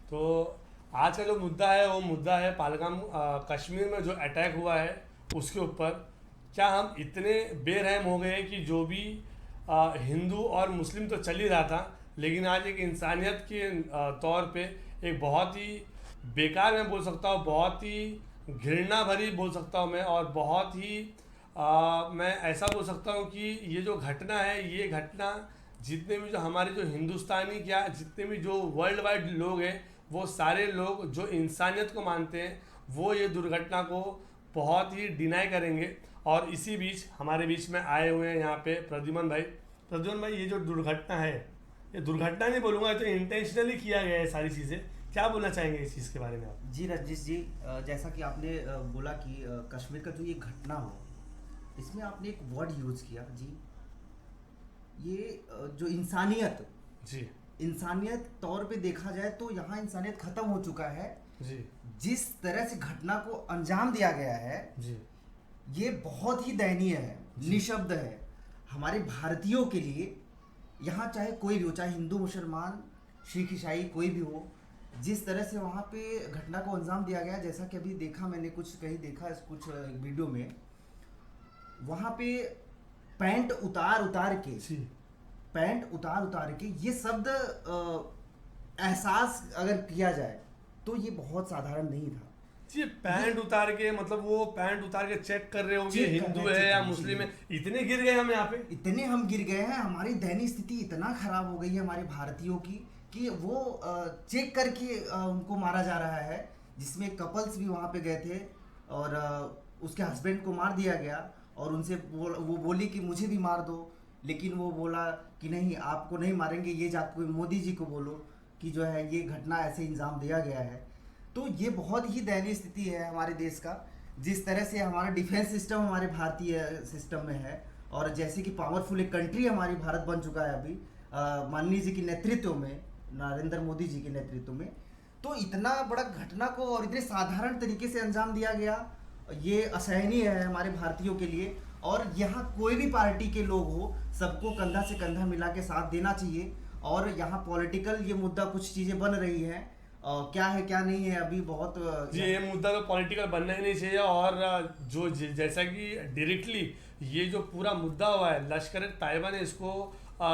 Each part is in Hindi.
तो आज का जो मुद्दा है वो मुद्दा है पहलगाम कश्मीर में जो अटैक हुआ है उसके ऊपर। क्या हम इतने बेरहम हो गए कि जो भी हिंदू और मुस्लिम तो चल ही रहा था, लेकिन आज एक इंसानियत के तौर पे एक बहुत ही बेकार मैं बोल सकता हूँ, बहुत ही घृणा भरी बोल सकता हूँ मैं, और बहुत ही मैं ऐसा बोल सकता हूँ कि ये जो घटना है ये घटना जितने भी जो हमारे जो हिंदुस्तानी क्या जितने भी जो वर्ल्ड वाइड लोग हैं वो सारे लोग जो इंसानियत को मानते हैं वो ये दुर्घटना को बहुत ही डिनाई करेंगे। और इसी बीच हमारे बीच में आए हुए हैं यहाँ पे प्रद्युमन भाई। प्रद्युमन भाई, ये जो दुर्घटना है, ये दुर्घटना नहीं बोलूँगा, ये तो इंटेंशनली किया गया है सारी चीज़ें। क्या बोलना चाहेंगे इस चीज़ के बारे में आप? जी रजनीश जी, जैसा कि आपने बोला कि कश्मीर का जो ये घटना हो, इसमें आपने एक वर्ड यूज़ किया जी। ये जो इंसानियत, जी इंसानियत तौर पे देखा जाए तो यहाँ इंसानियत ख़त्म हो चुका है। जी जिस तरह से घटना को अंजाम दिया गया है, जी ये बहुत ही दयनीय है, जी निःशब्द है हमारे भारतीयों के लिए। यहाँ चाहे कोई भी हो, चाहे हिंदू मुसलमान सिख ईसाई कोई भी हो, जिस तरह से वहाँ पे घटना को अंजाम दिया गया, जैसा कि अभी देखा मैंने, कुछ कहीं देखा इस कुछ वीडियो में, वहाँ पे पैंट उतार उतार के, जी पैंट उतार उतार के ये शब्द एहसास अगर किया जाए तो ये बहुत साधारण नहीं था। जी, पैंट उतार के मतलब वो पैंट उतार के चेक कर रहे होंगे चेक कर हिंदू रहे है या हैं, मुस्लिम जी। है। इतने गिर गए हम यहाँ पे। इतने हम गिर गए हैं, हमारी दयनीय स्थिति इतना खराब हो गई है हमारे भारतीयों की कि वो चेक करके उनको मारा जा रहा है। जिसमें कपल्स भी वहाँ पे गए थे और उसके हस्बैंड को मार दिया गया और उनसे वो बोली कि मुझे भी मार दो, लेकिन वो बोला कि नहीं, आपको नहीं मारेंगे, ये जाकर मोदी जी को बोलो कि जो है ये घटना ऐसे इंजाम दिया गया है। तो ये बहुत ही दयनीय स्थिति है हमारे देश का। जिस तरह से हमारा डिफेंस सिस्टम हमारे भारतीय सिस्टम में है, और जैसे कि पावरफुल एक कंट्री हमारी भारत बन चुका है अभी माननीय जी के नेतृत्व में, नरेंद्र मोदी जी के नेतृत्व में, तो इतना बड़ा घटना को और इतने साधारण तरीके से अंजाम दिया गया, ये असहनीय है हमारे भारतीयों के लिए। और यहाँ कोई भी पार्टी के लोग हो, सबको कंधा से कंधा मिला के साथ देना चाहिए। और यहाँ पॉलिटिकल ये मुद्दा कुछ चीज़ें बन रही हैं, क्या है क्या नहीं है अभी बहुत जी, ये मुद्दा तो पॉलिटिकल बनना ही नहीं चाहिए। और जो जैसा कि डायरेक्टली ये जो पूरा मुद्दा हुआ है, लश्कर तैयबा ने इसको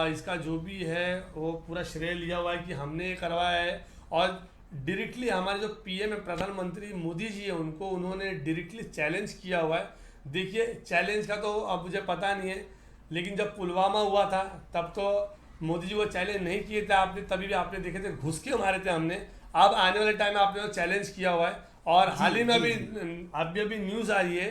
इसका जो भी है वो पूरा श्रेय लिया हुआ है कि हमने ये करवाया है। और डायरेक्टली हमारे जो पीएम है, प्रधानमंत्री मोदी जी है, उनको उन्होंने डायरेक्टली चैलेंज किया हुआ है। देखिए, चैलेंज का तो अब मुझे पता नहीं है, लेकिन जब पुलवामा हुआ था तब तो मोदी जी वो चैलेंज नहीं किए थे आपने, तभी भी आपने देखे थे घुस के मारे थे हमने। अब आने वाले टाइम में आपने वो चैलेंज किया हुआ है। और जी हाल ही में जी अभी जी अभी अभी न्यूज़ आ रही है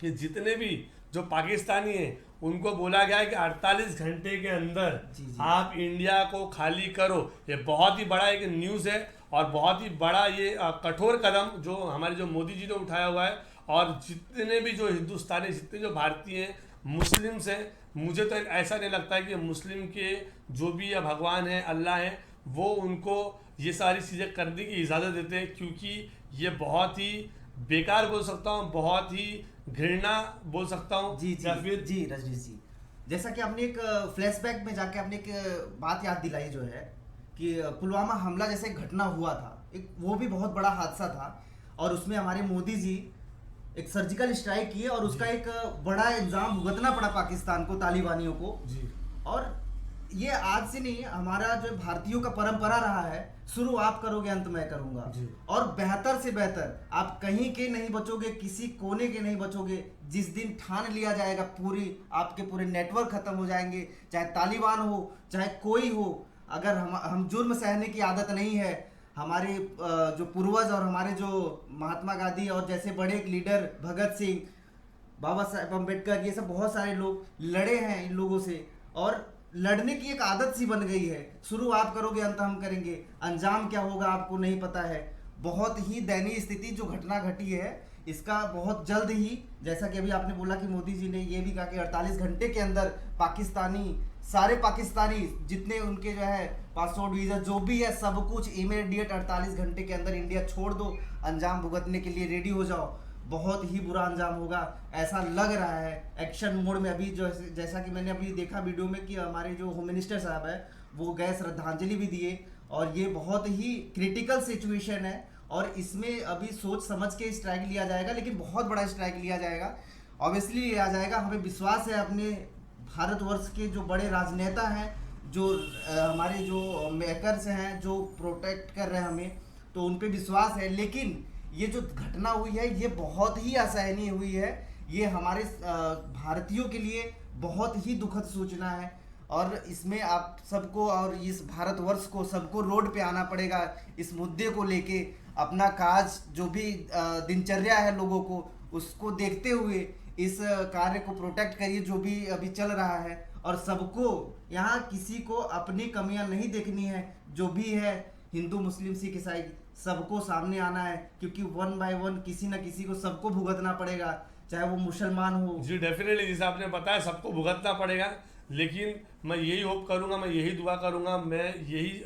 कि जितने भी जो पाकिस्तानी हैं उनको बोला गया है कि 48 घंटे के अंदर जी जी आप इंडिया को खाली करो। ये बहुत ही बड़ा एक न्यूज़ है और बहुत ही बड़ा ये कठोर कदम जो हमारे जो मोदी जी ने उठाया हुआ है। और जितने भी जो हिंदुस्तानी, जितने जो भारतीय हैं, मुस्लिम्स हैं, मुझे तो ऐसा नहीं लगता है कि मुस्लिम के जो भी या भगवान है, अल्लाह है, वो उनको ये सारी चीज़ें करने की इजाज़त देते हैं, क्योंकि ये बहुत ही बेकार बोल सकता हूँ, बहुत ही घृणा बोल सकता हूँ, जी या जी फिर जी रजनीश जी, जैसा कि आपने एक फ्लैशबैक में जाके आपने एक बात याद दिलाई, जो है कि पुलवामा हमला जैसे एक घटना हुआ था, एक वो भी बहुत बड़ा हादसा था। और उसमें हमारे मोदी जी एक सर्जिकल स्ट्राइक किए और उसका जी एक बड़ा इल्जाम भुगतना पड़ा पाकिस्तान को, तालिबानियों को। जी और ये आज से नहीं, हमारा जो भारतीयों का परंपरा रहा है, शुरू आप करोगे अंत मैं करूंगा। जी और बेहतर से बेहतर आप कहीं के नहीं बचोगे, किसी कोने के नहीं बचोगे। जिस दिन ठान लिया जाएगा, पूरी आपके पूरे नेटवर्क खत्म हो जाएंगे, चाहे तालिबान हो चाहे कोई हो। अगर हम जुर्म सहने की आदत नहीं है, हमारे जो पूर्वज और हमारे जो महात्मा गांधी और जैसे बड़े एक लीडर भगत सिंह, बाबा साहेब अम्बेडकर, ये सब बहुत सारे लोग लड़े हैं इन लोगों से, और लड़ने की एक आदत सी बन गई है। शुरू आप करोगे अंत हम करेंगे, अंजाम क्या होगा आपको नहीं पता है। बहुत ही दयनीय स्थिति जो घटना घटी है, इसका बहुत जल्द ही, जैसा कि अभी आपने बोला कि मोदी जी ने ये भी कहा कि 48 घंटे के अंदर सारे पाकिस्तानी जितने उनके जो है पासपोर्ट वीजा जो भी है, सब कुछ इमीडिएट 48 घंटे के अंदर इंडिया छोड़ दो, अंजाम भुगतने के लिए रेडी हो जाओ। बहुत ही बुरा अंजाम होगा ऐसा लग रहा है एक्शन मोड में अभी। जो जैसा कि मैंने अभी देखा वीडियो में कि हमारे जो होम मिनिस्टर साहब है वो गए, श्रद्धांजलि भी दिए और ये बहुत ही क्रिटिकल सिचुएशन है और इसमें अभी सोच समझ के स्ट्राइक लिया जाएगा, लेकिन बहुत बड़ा स्ट्राइक लिया जाएगा, ऑब्वियसली लिया जाएगा। हमें विश्वास है अपने भारतवर्ष के जो बड़े राजनेता हैं, जो हमारे जो मेकर्स हैं, जो प्रोटेक्ट कर रहे हैं हमें, तो उन पे विश्वास है। लेकिन ये जो घटना हुई है ये बहुत ही असहनीय हुई है। ये हमारे भारतीयों के लिए बहुत ही दुखद सूचना है और इसमें आप सबको और इस भारतवर्ष को सबको रोड पे आना पड़ेगा इस मुद्दे को लेके। अपना काज जो भी दिनचर्या है लोगों को, उसको देखते हुए इस कार्य को प्रोटेक्ट करिए जो भी अभी चल रहा है। और सबको यहाँ किसी को अपनी कमियां नहीं देखनी है, जो भी है हिंदू मुस्लिम सिख ईसाई सबको सामने आना है, क्योंकि वन बाय वन किसी न किसी को सबको भुगतना पड़ेगा, चाहे वो मुसलमान हो। जी डेफिनेटली, जैसे आपने बताया सबको भुगतना पड़ेगा, लेकिन मैं यही होप करूंगा, मैं यही दुआ करूंगा, मैं यही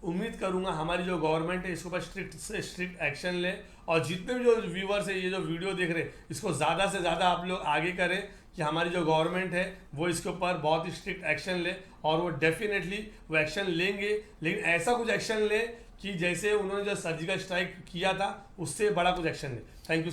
उम्मीद करूंगा हमारी जो गवर्नमेंट है इसके ऊपर स्ट्रिक्ट से स्ट्रिक्ट एक्शन ले। और जितने भी जो व्यूवर्स है ये जो वीडियो देख रहे हैं, इसको ज़्यादा से ज़्यादा आप लोग आगे करें कि हमारी जो गवर्नमेंट है वो इसके ऊपर बहुत ही स्ट्रिक्ट एक्शन ले, और वो डेफिनेटली वो एक्शन लेंगे, लेकिन ऐसा कुछ एक्शन ले कि जैसे उन्होंने जो सर्जिकल स्ट्राइक किया था उससे बड़ा कुछ एक्शन ले। Thank you.